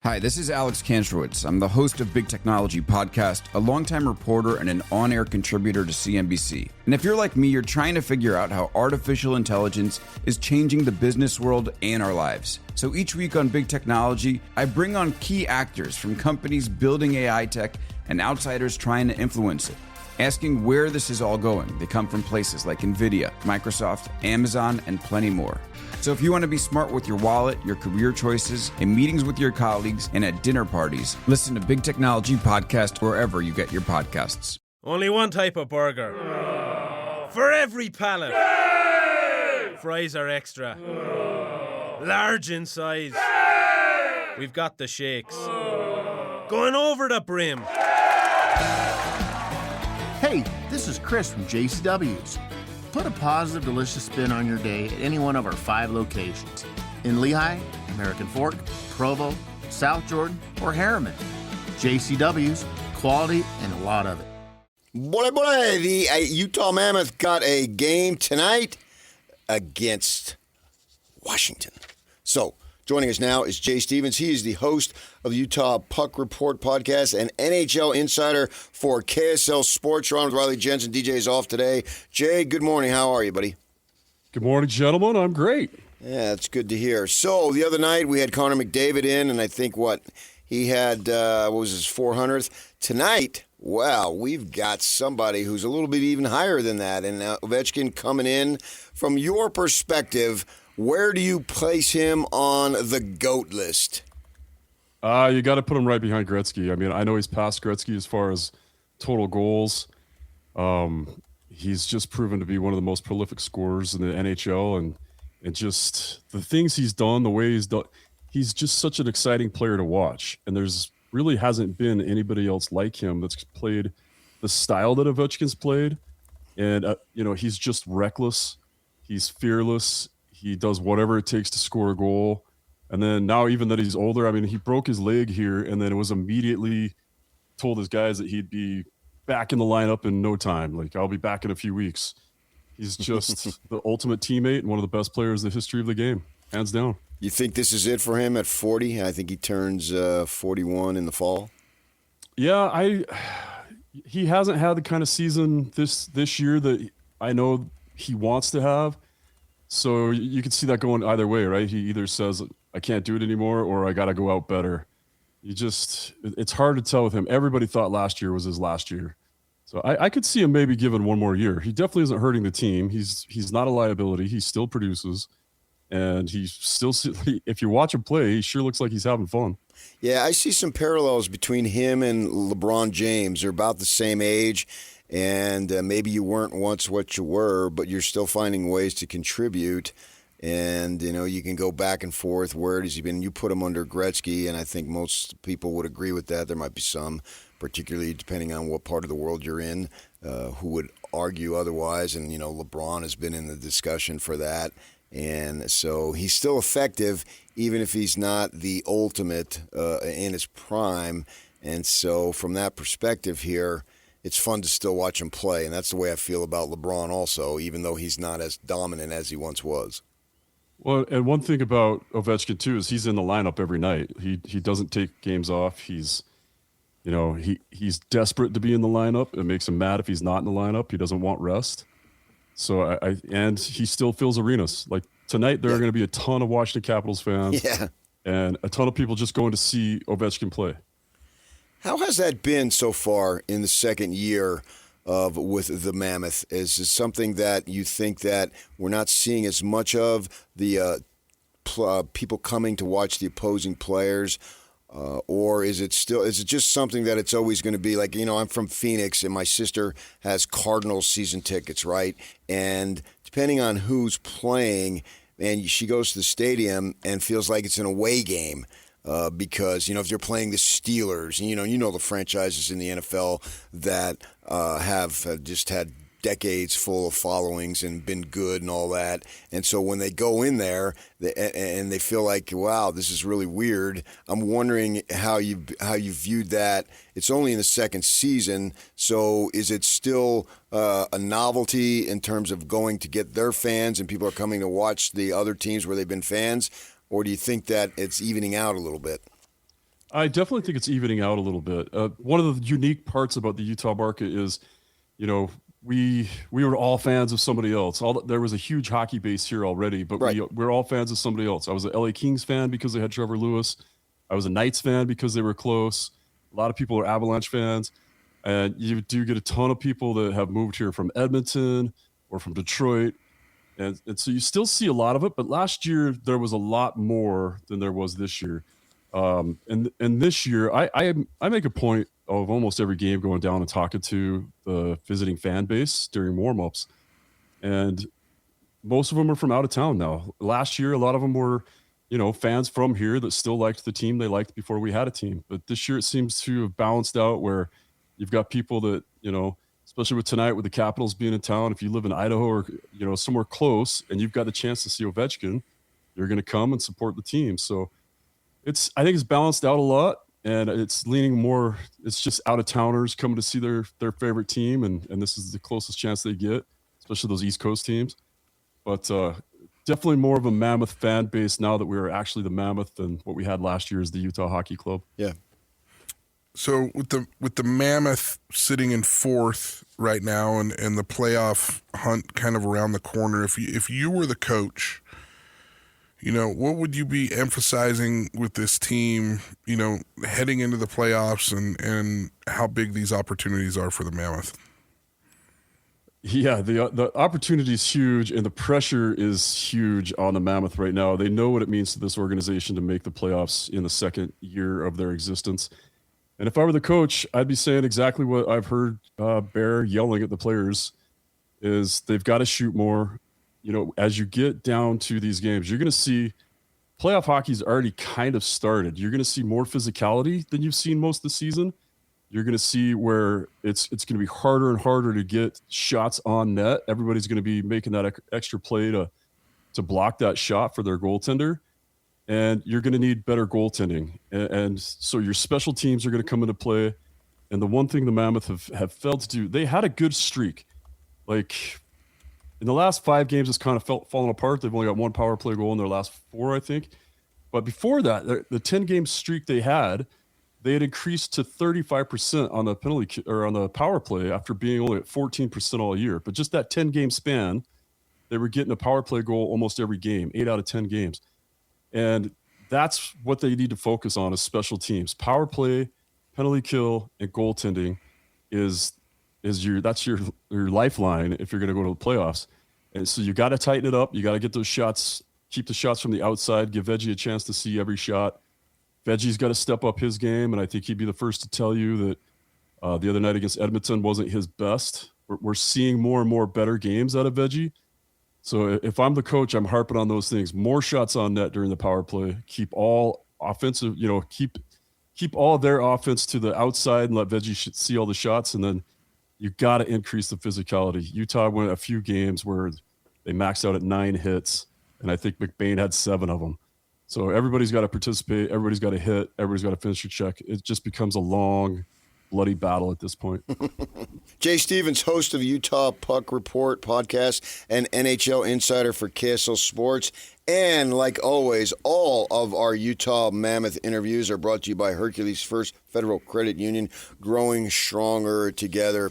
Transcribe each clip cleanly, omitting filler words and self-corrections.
Hi, this is Alex Kantrowitz. I'm the host of Big Technology Podcast, a longtime reporter and an on-air contributor to CNBC. And if you're like me, you're trying to figure out how artificial intelligence is changing the business world and our lives. So each week on Big Technology, I bring on key actors from companies building AI tech and outsiders trying to influence it, asking where this is all going. They come from places like NVIDIA, Microsoft, Amazon, and plenty more. So if you want to be smart with your wallet, your career choices, in meetings with your colleagues, and at dinner parties, listen to Big Technology Podcast wherever you get your podcasts. Only one type of burger. For every palate. Fries are extra. Large in size. We've got the shakes. Going over the brim. Hey, this is Chris from JCW's. Put a positive, delicious spin on your day at any one of our 5 locations. In Lehigh, American Fork, Provo, South Jordan, or Harriman. JCW's, quality and a lot of it. Boy, the Utah Mammoth got a game tonight against Washington. So, joining us now is Jay Stevens. He is the host of the Utah Puck Report podcast and NHL insider for KSL Sports. You're on with Riley Jensen. DJ is off today. Jay, good morning. How are you, buddy? Good morning, gentlemen. I'm great. Yeah, that's good to hear. So, the other night we had Connor McDavid in, and I think he had, what was his 400th? Tonight, wow, we've got somebody who's a little bit even higher than that. And Ovechkin coming in. From your perspective, where do you place him on the GOAT list? You got to put him right behind Gretzky. I mean, I know he's past Gretzky as far as total goals. He's just proven to be one of the most prolific scorers in the NHL, and just the things he's done, the way he's done. He's just such an exciting player to watch, and there's really hasn't been anybody else like him that's played the style that Ovechkin's played. And he's just reckless. He's fearless. He does whatever it takes to score a goal. And then now, even that he's older, I mean, he broke his leg here and then it was immediately told his guys that he'd be back in the lineup in no time. Like, I'll be back in a few weeks. He's just the ultimate teammate and one of the best players in the history of the game, hands down. You think this is it for him at 40? I think he turns 41 in the fall. Yeah, he hasn't had the kind of season this year that I know he wants to have. So you can see that going either way, right? He either says, I can't do it anymore, or I got to go out better. It's hard to tell with him. Everybody thought last year was his last year. So I could see him maybe given one more year. He definitely isn't hurting the team. He's not a liability. He still produces. And if you watch him play, he sure looks like he's having fun. Yeah, I see some parallels between him and LeBron James. They're about the same age. And maybe you weren't once what you were, but you're still finding ways to contribute. And, you can go back and forth. Where has he been? You put him under Gretzky, and I think most people would agree with that. There might be some, particularly depending on what part of the world you're in, who would argue otherwise. And, LeBron has been in the discussion for that. And so he's still effective, even if he's not the ultimate in his prime. And so from that perspective here, it's fun to still watch him play, and that's the way I feel about LeBron also, even though he's not as dominant as he once was. Well, and one thing about Ovechkin, too, is he's in the lineup every night. He doesn't take games off. He's desperate to be in the lineup. It makes him mad if he's not in the lineup. He doesn't want rest. So and he still fills arenas. Like tonight, there are going to be a ton of Washington Capitals fans and a ton of people just going to see Ovechkin play. How has that been so far in the second year with the Mammoth? Is it something that you think that we're not seeing as much of, the people coming to watch the opposing players? Or is it just something that it's always going to be like, I'm from Phoenix and my sister has Cardinals season tickets, right? And depending on who's playing, and she goes to the stadium and feels like it's an away game. Because, if they're playing the Steelers, and the franchises in the NFL that have just had decades full of followings and been good and all that. And so when they go in there and they feel like, wow, this is really weird, I'm wondering how you viewed that. It's only in the second season, so is it still a novelty in terms of going to get their fans and people are coming to watch the other teams where they've been fans? Or do you think that it's evening out a little bit? I definitely think it's evening out a little bit. One of the unique parts about the Utah market is, you know, we were all fans of somebody else. There was a huge hockey base here already, but Right. we're all fans of somebody else. I was an LA Kings fan because they had Trevor Lewis. I was a Knights fan because they were close. A lot of people are Avalanche fans, and you do get a ton of people that have moved here from Edmonton or from Detroit. And so you still see a lot of it, but last year there was a lot more than there was this year. And this year, I make a point of almost every game going down and talking to the visiting fan base during warmups, and most of them are from out of town now. Last year, a lot of them were, you know, fans from here that still liked the team they liked before we had a team. But this year, it seems to have balanced out where you've got people that, you know, especially with tonight with the Capitals being in town. If you live in Idaho or, you know, somewhere close and you've got the chance to see Ovechkin, you're going to come and support the team. So I think it's balanced out a lot, and it's leaning more. It's just out of towners coming to see their favorite team, and this is the closest chance they get, especially those East Coast teams. But definitely more of a Mammoth fan base now that we are actually the Mammoth than what we had last year as the Utah Hockey Club. Yeah. So with the Mammoth sitting in fourth right now, and the playoff hunt kind of around the corner, if you were the coach, you know, what would you be emphasizing with this team, you know, heading into the playoffs, and how big these opportunities are for the Mammoth? Yeah, the opportunity is huge, and the pressure is huge on the Mammoth right now. They know what it means to this organization to make the playoffs in the second year of their existence. And if I were the coach, I'd be saying exactly what I've heard Bear yelling at the players is they've got to shoot more. You know, as you get down to these games, you're going to see playoff hockey's already kind of started. You're going to see more physicality than you've seen most of the season. You're going to see where it's going to be harder and harder to get shots on net. Everybody's going to be making that extra play to block that shot for their goaltender. And you're going to need better goaltending. And so your special teams are going to come into play. And the one thing the Mammoth have failed to do, they had a good streak. Like in the last 5 games, it's kind of fallen apart. They've only got 1 power play goal in their last 4, I think. But before that, the 10-game streak they had increased to 35% on the penalty or on the power play after being only at 14% all year. But just that 10-game span, they were getting a power play goal almost every game, 8 out of 10 games. And that's what they need to focus on is special teams. Power play, penalty kill, and goaltending is your lifeline if you're going to go to the playoffs. And so you got to tighten it up. You got to get those shots, keep the shots from the outside, give Veggie a chance to see every shot. Veggie's got to step up his game, and I think he'd be the first to tell you that the other night against Edmonton wasn't his best. We're seeing more and more better games out of Veggie. So if I'm the coach, I'm harping on those things. More shots on net during the power play. Keep all offensive, you know, keep all of their offense to the outside and let Veggie see all the shots. And then you got to increase the physicality. Utah went a few games where they maxed out at 9 hits, and I think McBain had 7 of them. So everybody's got to participate. Everybody's got to hit. Everybody's got to finish your check. It just becomes a long, bloody battle at this point. Jay Stevens, host of Utah Puck Report podcast and NHL insider for KSL Sports. And like always, all of our Utah Mammoth interviews are brought to you by Hercules First Federal Credit Union, growing stronger together.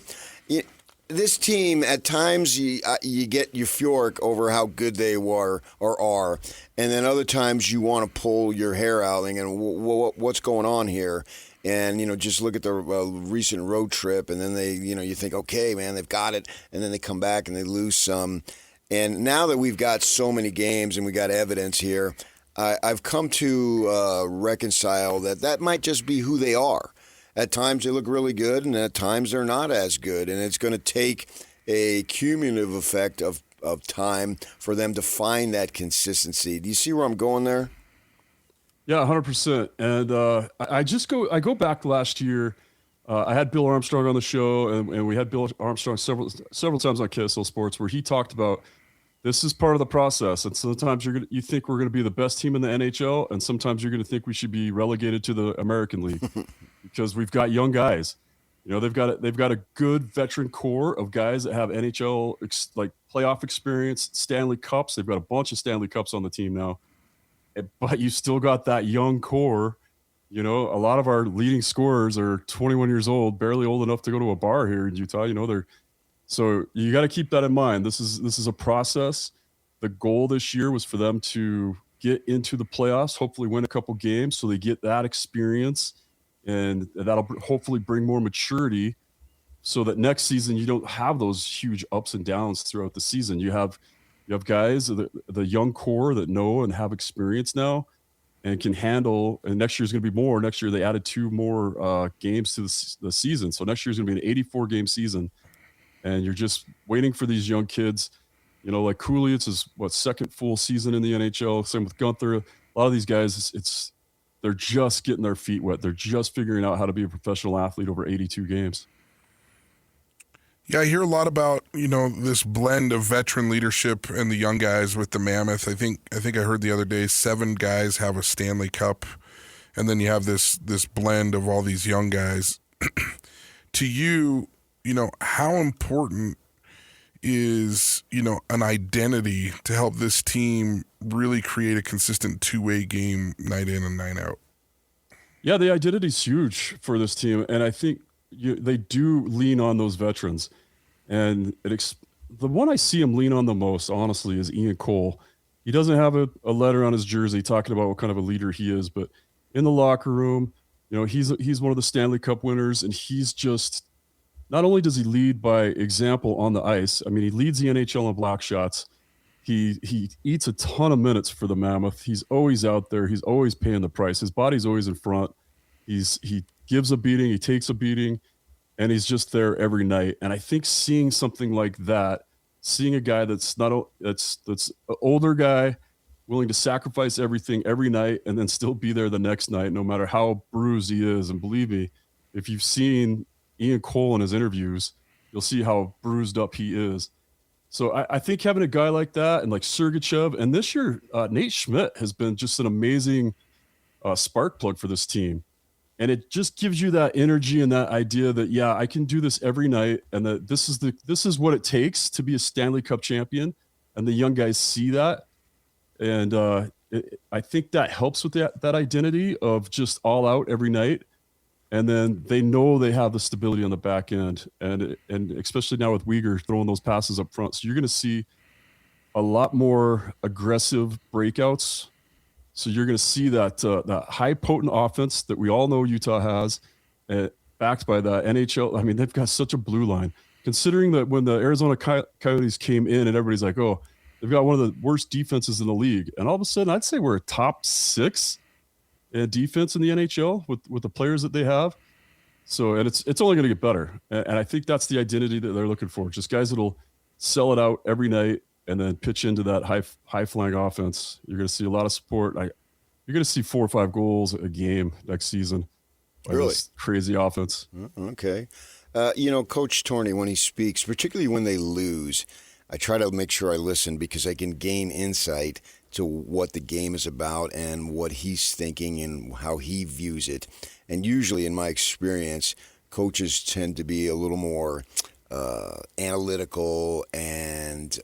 This team, at times, you get euphoric over how good they were or are, and then other times you want to pull your hair out and what's going on here? And, you know, just look at the recent road trip, and then you think, okay, man, they've got it, and then they come back and they lose some. And now that we've got so many games and we got evidence here, I've come to reconcile that might just be who they are. At times they look really good, and at times they're not as good. And it's going to take a cumulative effect of time for them to find that consistency. Do you see where I'm going there? Yeah, 100%. And I go back last year. I had Bill Armstrong on the show, and we had Bill Armstrong several times on KSL Sports, where he talked about this is part of the process. And sometimes you think we're going to be the best team in the NHL, and sometimes you're going to think we should be relegated to the American League because we've got young guys. You know, they've got a good veteran core of guys that have NHL like playoff experience, Stanley Cups. They've got a bunch of Stanley Cups on the team now, but you still got that young core You know, a lot of our leading scorers are 21 years old, barely old enough to go to a bar here in Utah. You know, so you got to keep that in mind. This is a process. The goal this year was for them to get into the playoffs, hopefully win a couple games so they get that experience, and that'll hopefully bring more maturity so that next season you don't have those huge ups and downs throughout the season. You have guys, the young core that know and have experience now and can handle, and next year's going to be more. Next year they added 2 more games to the season. So next year's going to be an 84 game season, and you're just waiting for these young kids. You know, like Cooley, it's his second full season in the NHL. Same with Gunther. A lot of these guys, they're just getting their feet wet. They're just figuring out how to be a professional athlete over 82 games. Yeah, I hear a lot about, you know, this blend of veteran leadership and the young guys with the Mammoth. I think I heard the other day 7 guys have a Stanley Cup, and then you have this blend of all these young guys. To you, you know, how important is, you know, an identity to help this team really create a consistent two-way game night in and night out? Yeah, the identity's huge for this team, and I think they do lean on those veterans. And the one I see him lean on the most, honestly, is Ian Cole. He doesn't have a letter on his jersey talking about what kind of a leader he is, but in the locker room, you know, he's one of the Stanley Cup winners, and he's just, not only does he lead by example on the ice, I mean, he leads the NHL in block shots. He eats a ton of minutes for the Mammoth. He's always out there. He's always paying the price. His body's always in front. He gives a beating. He takes a beating. And he's just there every night. And I think seeing something like that, seeing a guy that's an older guy, willing to sacrifice everything every night and then still be there the next night, no matter how bruised he is. And believe me, if you've seen Ian Cole in his interviews, you'll see how bruised up he is. So I think having a guy like that, and like Sergachev, and this year, Nate Schmidt has been just an amazing spark plug for this team. And it just gives you that energy and that idea that, yeah, I can do this every night, and that this is what it takes to be a Stanley Cup champion. And the young guys see that. And I think that helps with that identity of just all out every night. And then they know they have the stability on the back end. And especially now with Uyghur throwing those passes up front. So you're going to see a lot more aggressive breakouts. So you're going to see that high potent offense that we all know Utah has, backed by the NHL. I mean, they've got such a blue line. Considering that when the Arizona Coyotes came in and everybody's like, oh, they've got one of the worst defenses in the league. And all of a sudden, I'd say we're a top 6 defense in the NHL with the players that they have. So, and it's only going to get better. And I think that's the identity that they're looking for. Just guys that'll sell it out every night and then pitch into that high flying offense. You're going to see a lot of support. You're going to see 4 or 5 goals a game next season. Really? Crazy offense. Okay. You know, Coach Torney, when he speaks, particularly when they lose, I try to make sure I listen because I can gain insight to what the game is about and what he's thinking and how he views it. And usually, in my experience, coaches tend to be a little more analytical and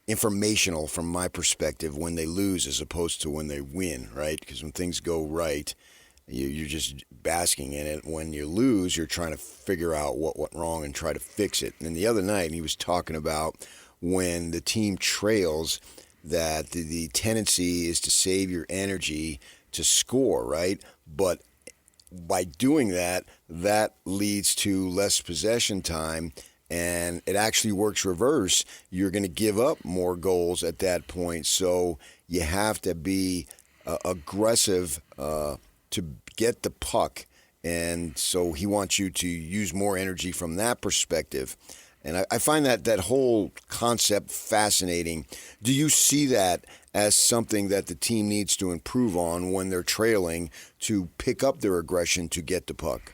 informational from my perspective when they lose as opposed to when they win, right? Because when things go right, you're just basking in it. When you lose, you're trying to figure out what went wrong and try to fix it. And the other night, he was talking about when the team trails, that the tendency is to save your energy to score, right? But by doing that, that leads to less possession time, and it actually works reverse. You're going to give up more goals at that point, so you have to be aggressive to get the puck, and so he wants you to use more energy from that perspective. And I find that whole concept fascinating. Do you see that as something that the team needs to improve on when they're trailing to pick up their aggression to get the puck?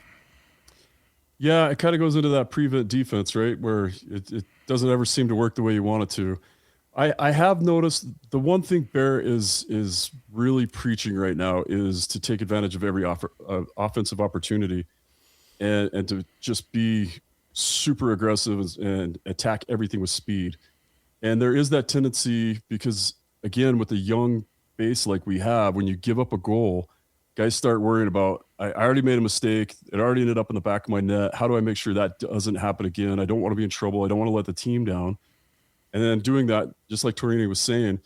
Yeah, it kind of goes into that prevent defense, right, where it doesn't ever seem to work the way you want it to. I have noticed the one thing Bear is really preaching right now is to take advantage of every offensive opportunity and to just be super aggressive and attack everything with speed. And there is that tendency because, again, with a young base like we have, when you give up a goal, guys start worrying about, I already made a mistake. It already ended up in the back of my net. How do I make sure that doesn't happen again? I don't want to be in trouble. I don't want to let the team down. And then doing that, just like Torini was saying,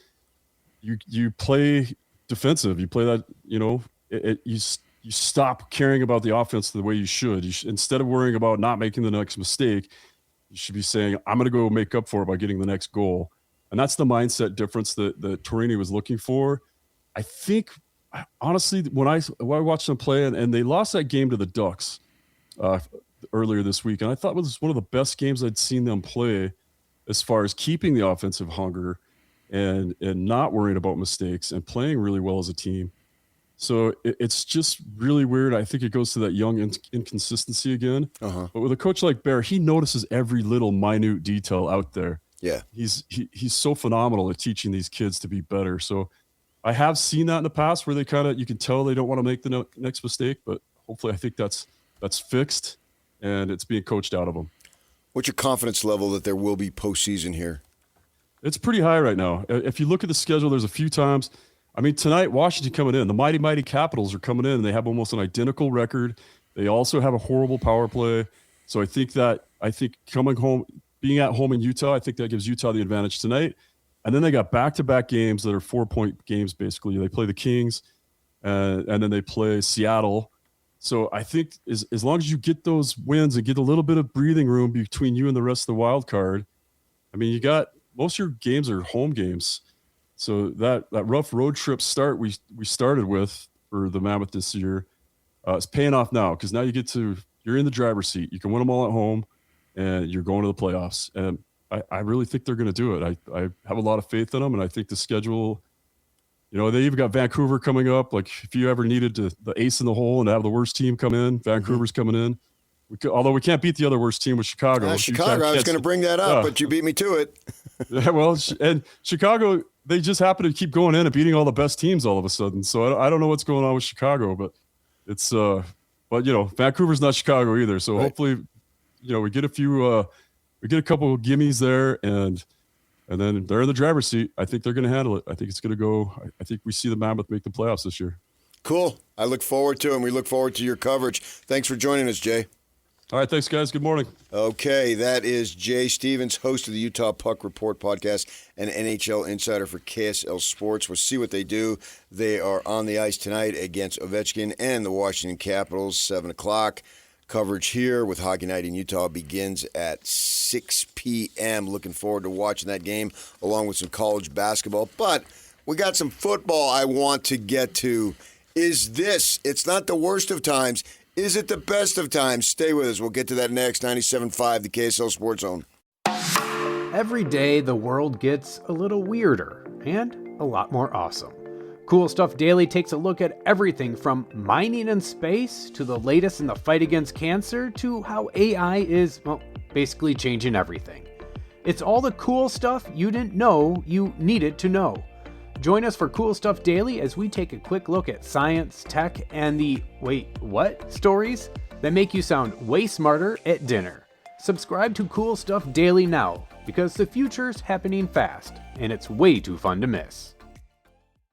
you play defensive. You play that, you stop caring about the offense the way you should. Instead of worrying about not making the next mistake, you should be saying, I'm going to go make up for it by getting the next goal. And that's the mindset difference that Torini was looking for. I think, honestly, when I watched them play, and they lost that game to the Ducks earlier this week, and I thought it was one of the best games I'd seen them play as far as keeping the offensive hunger and not worrying about mistakes and playing really well as a team. So it's just really weird. I think it goes to that young inconsistency again. But with a coach like Bear, he notices every little minute detail out there. Yeah. He's so phenomenal at teaching these kids to be better. So I have seen that in the past where they you can tell they don't want to make the next mistake, but hopefully I think that's fixed and it's being coached out of them. What's your confidence level that there will be postseason here? It's pretty high right now. If you look at the schedule, there's a few times. I mean, tonight, Washington coming in. The mighty Capitals are coming in, and they have almost an identical record. They also have a horrible power play. So I think coming home, being at home in Utah, I think that gives Utah the advantage tonight. And then they got back-to-back games that are 4-point games, basically. They play the Kings, and then they play Seattle. So I think as long as you get those wins and get a little bit of breathing room between you and the rest of the wild card, I mean, you got most of your games are home games. So that rough road trip start we started with for the Mammoth this year is paying off now, because now you're in the driver's seat. You can win them all at home, and you're going to the playoffs. And I really think they're going to do it. I have a lot of faith in them, and I think the schedule, they even got Vancouver coming up. Like, if you ever needed the ace in the hole and have the worst team come in, Vancouver's coming in. Although we can't beat the other worst team with Chicago. Chicago, I was going to bring that up, but you beat me to it. Yeah, well, and Chicago, they just happen to keep going in and beating all the best teams all of a sudden. So I don't know what's going on with Chicago, but it's Vancouver's not Chicago either. So hopefully, we get a couple of gimmies there, and then they're in the driver's seat. I think they're going to handle it. I think it's going to go. I think we see the Mammoth make the playoffs this year. Cool. I look forward to it, and we look forward to your coverage. Thanks for joining us, Jay. All right, thanks, guys. Good morning. Okay, that is Jay Stevens, host of the Utah Puck Report podcast and NHL insider for KSL Sports. We'll see what they do. They are on the ice tonight against Ovechkin and the Washington Capitals, 7 o'clock. Coverage here with Hockey Night in Utah begins at 6 p.m. Looking forward to watching that game along with some college basketball. But we got some football I want to get to. It's not the worst of times. Is it the best of times? Stay with us. We'll get to that next. 97.5, the KSL Sports Zone. Every day, the world gets a little weirder and a lot more awesome. Cool Stuff Daily takes a look at everything from mining in space to the latest in the fight against cancer to how AI is, basically changing everything. It's all the cool stuff you didn't know you needed to know. Join us for Cool Stuff Daily as we take a quick look at science, tech, and the wait, what stories that make you sound way smarter at dinner. Subscribe to Cool Stuff Daily now, because the future's happening fast, and it's way too fun to miss.